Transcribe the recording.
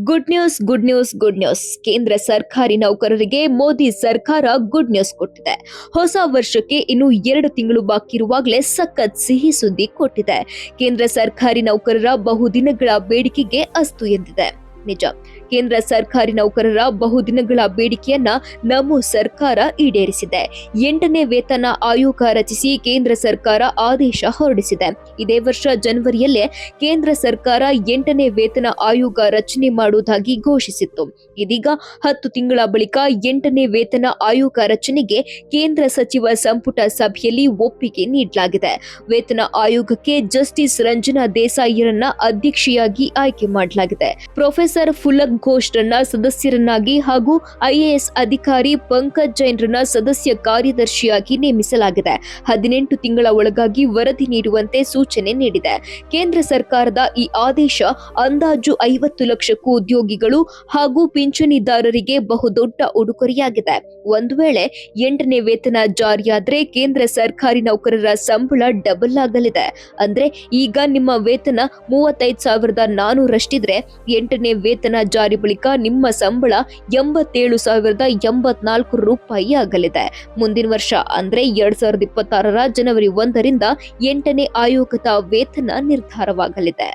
Good news good news good news. ಕೇಂದ್ರ ಸರ್ಕಾರಿ ನೌಕರರಿಗೆ ಮೋದಿ ಸರ್ಕಾರ ಗುಡ್ ನ್ಯೂಸ್ ಕೊಟ್ಟಿದೆ. ಹೊಸ ವರ್ಷಕ್ಕೆ ಇನ್ನು 2 ತಿಂಗಳು ಬಾಕಿ ಇರುವಾಗಲೇ ಸಖತ್ ಸಿಹಿ ಸುದ್ದಿ ಕೊಟ್ಟಿದೆ. ಕೇಂದ್ರ ಸರ್ಕಾರಿ ನೌಕರರ ಬಹುದಿನಗಳ ಬೇಡಿಕೆಗೆ ಅಸ್ತು ಎಂದಿದೆ. ನಿಜ, ಕೇಂದ್ರ ಸರ್ಕಾರಿ ನೌಕರರ ಬಹುದಿನಗಳ ಬೇಡಿಕೆಯನ್ನ ನಮ್ಮ ಸರ್ಕಾರ ಈಡೇರಿಸಿದೆ. 8ನೇ ವೇತನ ಆಯೋಗ ರಚಿಸಿ ಕೇಂದ್ರ ಸರ್ಕಾರ ಆದೇಶ ಹೊರಡಿಸಿದೆ. ಇದೇ ವರ್ಷ ಜನವರಿಯಲ್ಲೇ ಕೇಂದ್ರ ಸರ್ಕಾರ 8ನೇ ವೇತನ ಆಯೋಗ ರಚನೆ ಮಾಡುವುದಾಗಿ ಘೋಷಿಸಿತ್ತು. ಇದೀಗ 10 ತಿಂಗಳ ಬಳಿಕ 8ನೇ ವೇತನ ಆಯೋಗ ರಚನೆಗೆ ಕೇಂದ್ರ ಸಚಿವ ಸಂಪುಟ ಸಭೆಯಲ್ಲಿ ಒಪ್ಪಿಗೆ ನೀಡಲಾಗಿದೆ. ವೇತನ ಆಯೋಗಕ್ಕೆ ಜಸ್ಟಿಸ್ ರಂಜನಾ ದೇಸಾಯಿರನ್ನ ಅಧ್ಯಕ್ಷೆಯಾಗಿ ಆಯ್ಕೆ ಮಾಡಲಾಗಿದೆ. ಪ್ರೊಫೆಸರ್ ಫುಲಕ್ ಘೋಷ್ರನ್ನ ಸದಸ್ಯರನ್ನಾಗಿ ಹಾಗೂ ಐಎಎಸ್ ಅಧಿಕಾರಿ ಪಂಕಜ್ ಜೈನ್ರನ್ನ ಸದಸ್ಯ ಕಾರ್ಯದರ್ಶಿಯಾಗಿ ನೇಮಿಸಲಾಗಿದೆ. 18 ತಿಂಗಳ ಒಳಗಾಗಿ ವರದಿ ನೀಡುವಂತೆ ಸೂಚನೆ ನೀಡಿದೆ. ಕೇಂದ್ರ ಸರ್ಕಾರದ ಈ ಆದೇಶ ಅಂದಾಜು 50 ಲಕ್ಷಕ್ಕೂ ಉದ್ಯೋಗಿಗಳು ಹಾಗೂ ಪಿಂಚಣಿದಾರರಿಗೆ ಬಹುದೊಡ್ಡ ಉಡುಗೊರೆಯಾಗಿದೆ. ಒಂದು ವೇಳೆ 8ನೇ ವೇತನ ಜಾರಿಯಾದ್ರೆ ಕೇಂದ್ರ ಸರ್ಕಾರಿ ನೌಕರರ ಸಂಬಳ ಡಬಲ್ ಆಗಲಿದೆ. ಅಂದ್ರೆ ಈಗ ನಿಮ್ಮ ವೇತನ 35,400 ಅಷ್ಟಿದ್ರೆ 8ನೇ ವೇತನ ಜಾರಿ ಬಳಿಕ ನಿಮ್ಮ ಸಂಬಳ 87,084 ರೂಪಾಯಿ ಆಗಲಿದೆ. ಮುಂದಿನ ವರ್ಷ ಅಂದ್ರೆ 2026ರ ಜನವರಿ 1ರಿಂದ 8ನೇ ಆಯೋಗದ ವೇತನ ನಿರ್ಧಾರವಾಗಲಿದೆ.